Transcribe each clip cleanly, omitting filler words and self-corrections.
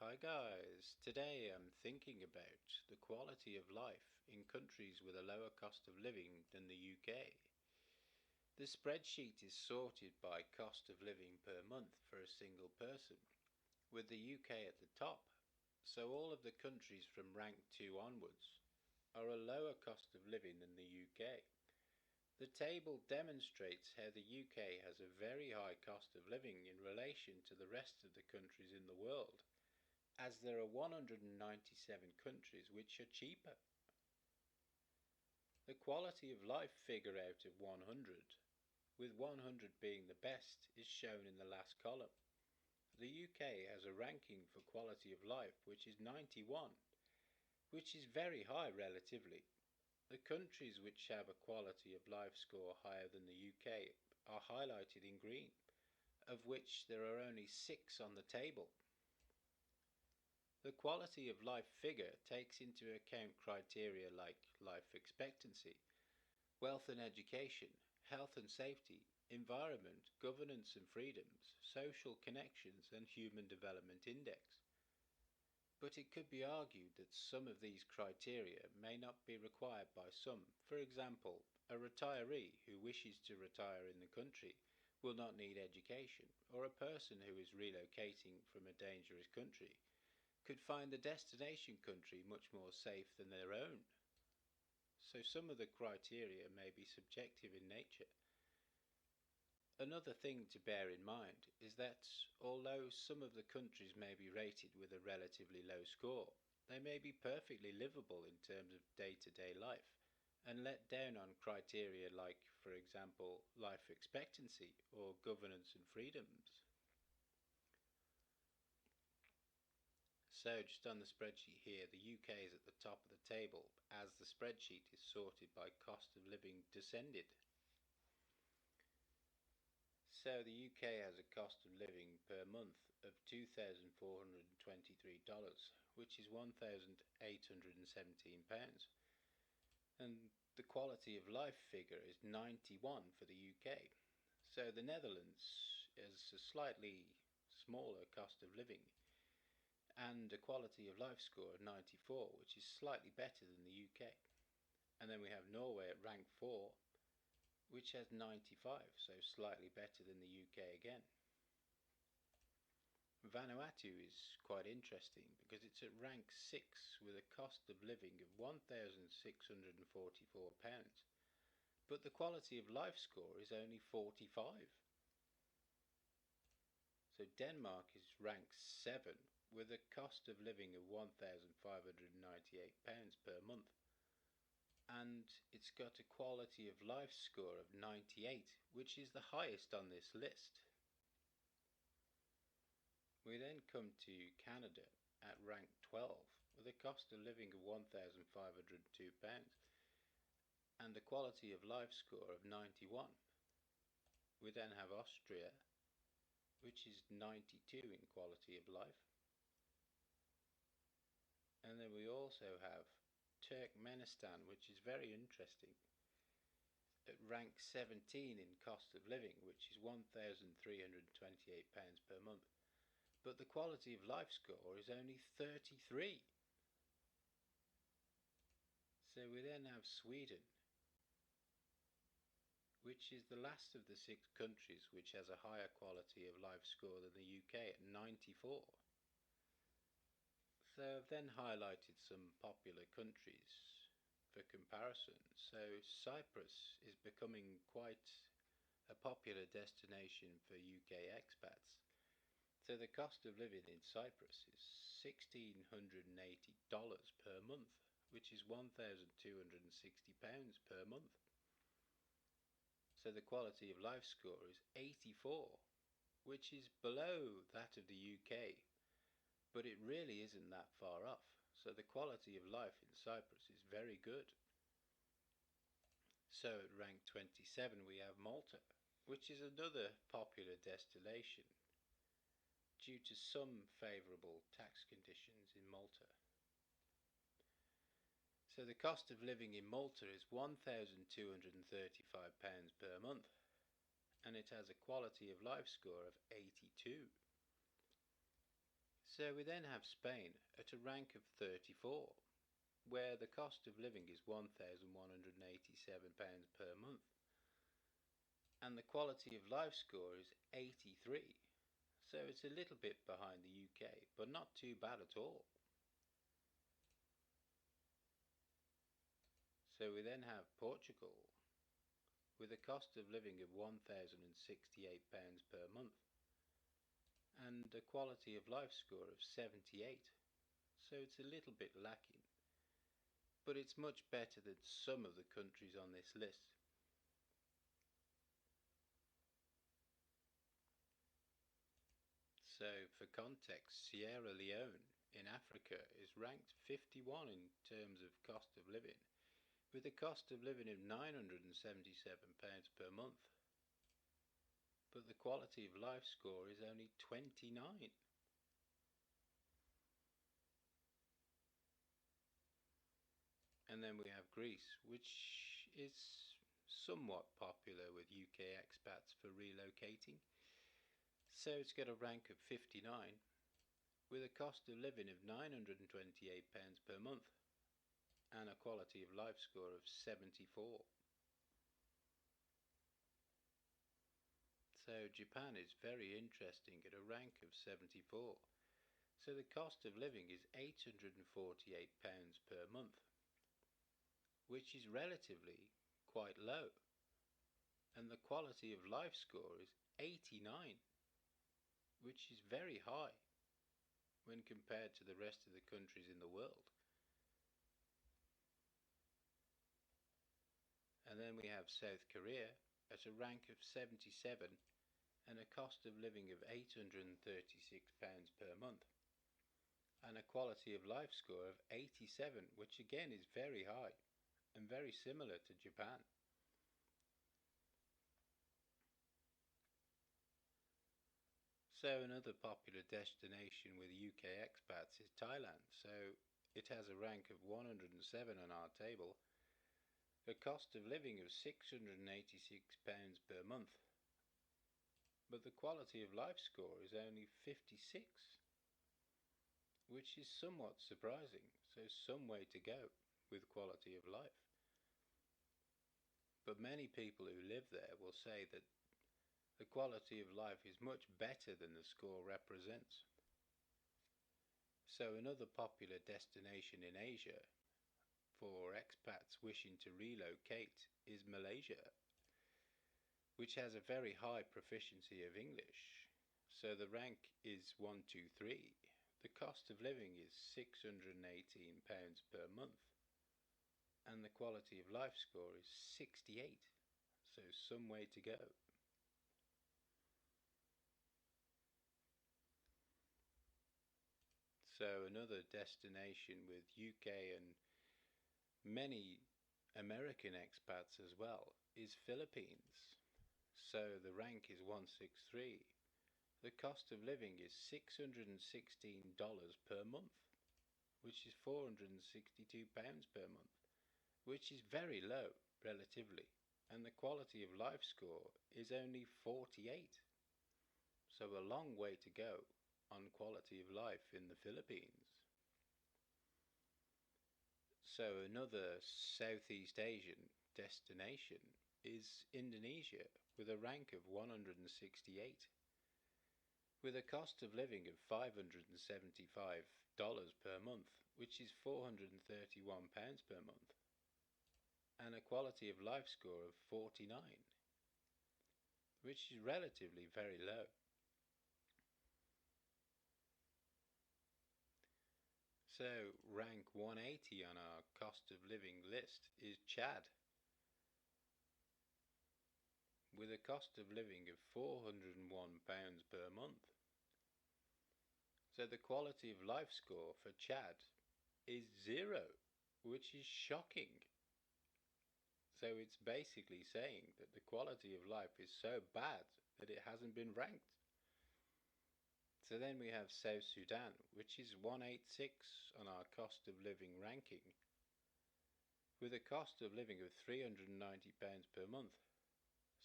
Hi guys, today I'm thinking about the quality of life in countries with a lower cost of living than the UK. The spreadsheet is sorted by cost of living per month for a single person, with the UK at the top, so all of the countries from rank 2 onwards are a lower cost of living than the UK. The table demonstrates how the UK has a very high cost of living in relation to the rest of the countries in the world, as there are 197 countries which are cheaper. The quality of life figure out of 100, with 100 being the best, is shown in the last column. The UK has a ranking for quality of life which is 91, which is very high relatively. The countries which have a quality of life score higher than the UK are highlighted in green, of which there are only 6 on the table. The quality of life figure takes into account criteria like life expectancy, wealth and education, health and safety, environment, governance and freedoms, social connections, and human development index. But it could be argued that some of these criteria may not be required by some. For example, a retiree who wishes to retire in the country will not need education, or a person who is relocating from a dangerous country could find the destination country much more safe than their own. So some of the criteria may be subjective in nature. Another thing to bear in mind is that although some of the countries may be rated with a relatively low score, they may be perfectly livable in terms of day-to-day life and let down on criteria like, for example, life expectancy or governance and freedoms. So just on the spreadsheet here, the UK is at the top of the table as the spreadsheet is sorted by cost of living descended. So the UK has a cost of living per month of $2,423, which is £1,817. And the quality of life figure is 91 for the UK. So the Netherlands has a slightly smaller cost of living and a quality of life score of 94, which is slightly better than the UK. And then we have Norway at rank 4, which has 95, so slightly better than the UK again. Vanuatu is quite interesting because it's at rank 6 with a cost of living of £1,644, but the quality of life score is only 45. So Denmark is rank 7 with a cost of living of £1,598 per month, and it's got a quality of life score of 98, which is the highest on this list. We then come to Canada at rank 12 with a cost of living of £1,502 and a quality of life score of 91. We then have Austria, which is 92 in quality of life. And then we also have Turkmenistan, which is very interesting, at rank 17 in cost of living, which is £1,328 per month. But the quality of life score is only 33. So we then have Sweden, which is the last of the 6 countries which has a higher quality of life score than the UK at 94. So I've then highlighted some popular countries for comparison. So Cyprus is becoming quite a popular destination for UK expats. So the cost of living in Cyprus is $1,680 per month, which is £1,260 per month. So the quality of life score is 84, which is below that of the UK, but it really isn't that far off. So the quality of life in Cyprus is very good. So at rank 27 we have Malta, which is another popular destination due to some favourable tax conditions in Malta. So the cost of living in Malta is £1,235 per month, and it has a quality of life score of 82. So we then have Spain at a rank of 34, where the cost of living is £1,187 per month, and the quality of life score is 83. So it's a little bit behind the UK, but not too bad at all. So we then have Portugal with a cost of living of £1,068 per month and a quality of life score of 78. So it's a little bit lacking, but it's much better than some of the countries on this list. So for context, Sierra Leone in Africa is ranked 51 in terms of cost of living, with a cost of living of £977 per month, but the quality of life score is only 29. And then we have Greece, which is somewhat popular with UK expats for relocating. So it's got a rank of 59 with a cost of living of £928 per month and a quality of life score of 74. So Japan is very interesting at a rank of 74. So the cost of living is £848 per month, which is relatively quite low, and the quality of life score is 89, which is very high when compared to the rest of the countries in the world. And then we have South Korea at a rank of 77 and a cost of living of £836 per month and a quality of life score of 87, which again is very high and very similar to Japan. So another popular destination with UK expats is Thailand. So it has a rank of 107 on our table, a cost of living of £686 per month, but the quality of life score is only 56, which is somewhat surprising. So some way to go with quality of life. But many people who live there will say that the quality of life is much better than the score represents. So another popular destination in Asia for expats wishing to relocate is Malaysia, which has a very high proficiency of English. So the rank is 123. The cost of living is £618 per month and the quality of life score is 68. So some way to go. So another destination with UK and many American expats as well is Philippines. So the rank is 163. The cost of living is $616 per month, which is £462 per month, which is very low relatively, and the quality of life score is only 48. So a long way to go on quality of life in the Philippines. So another Southeast Asian destination is Indonesia with a rank of 168 with a cost of living of $575 per month, which is £431 per month, and a quality of life score of 49, which is relatively very low. So rank 180 on our cost of living list is Chad, with a cost of living of £401 per month. So the quality of life score for Chad is 0, which is shocking. So it's basically saying that the quality of life is so bad that it hasn't been ranked. So then we have South Sudan, which is 186 on our cost of living ranking, with a cost of living of £390 per month.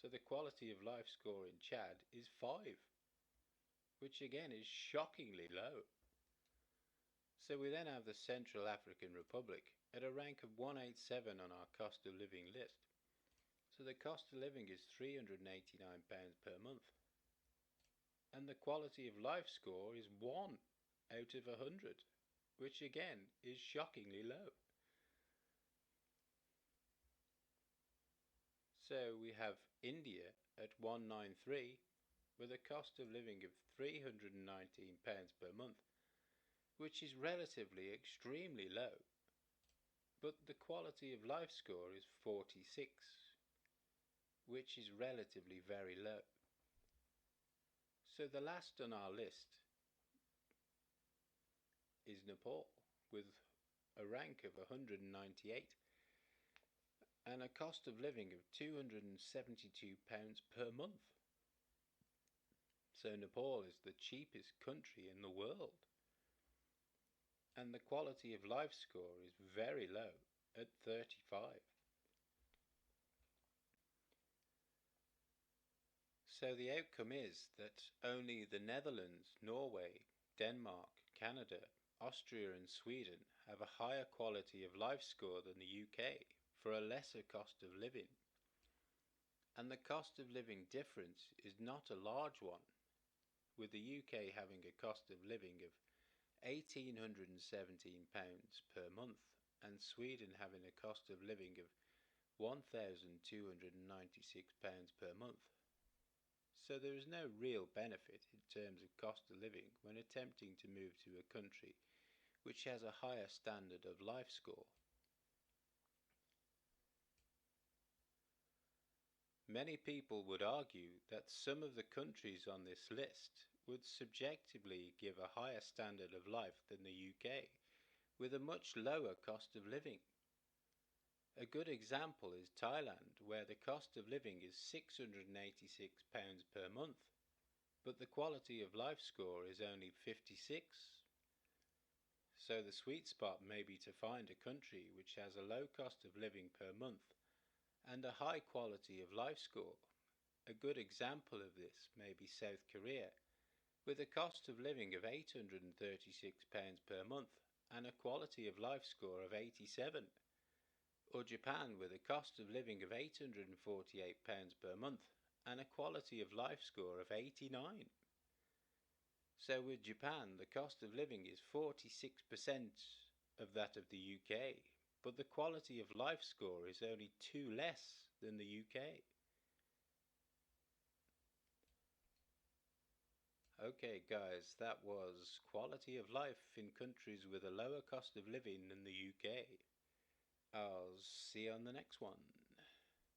So the quality of life score in Chad is 5, which again is shockingly low. So we then have the Central African Republic at a rank of 187 on our cost of living list. So the cost of living is £389 per month. And the quality of life score is 1 out of 100, which again is shockingly low. So we have India at 193 with a cost of living of £319 per month, which is relatively extremely low. But the quality of life score is 46, which is relatively very low. So the last on our list is Nepal, with a rank of 198 and a cost of living of £272 per month. So Nepal is the cheapest country in the world. And the quality of life score is very low at 35. So the outcome is that only the Netherlands, Norway, Denmark, Canada, Austria and Sweden have a higher quality of life score than the UK for a lesser cost of living. And the cost of living difference is not a large one, with the UK having a cost of living of £1,817 per month and Sweden having a cost of living of £1,296 per month. So there is no real benefit in terms of cost of living when attempting to move to a country which has a higher standard of life score. Many people would argue that some of the countries on this list would subjectively give a higher standard of life than the UK, with a much lower cost of living. A good example is Thailand, where the cost of living is £686 per month, but the quality of life score is only 56. So the sweet spot may be to find a country which has a low cost of living per month and a high quality of life score. A good example of this may be South Korea, with a cost of living of £836 per month and a quality of life score of 87, or Japan with a cost of living of £848 per month and a quality of life score of 89. So with Japan, the cost of living is 46% of that of the UK, but the quality of life score is only 2 less than the UK. Okay guys, that was quality of life in countries with a lower cost of living than the UK. I'll see you on the next one.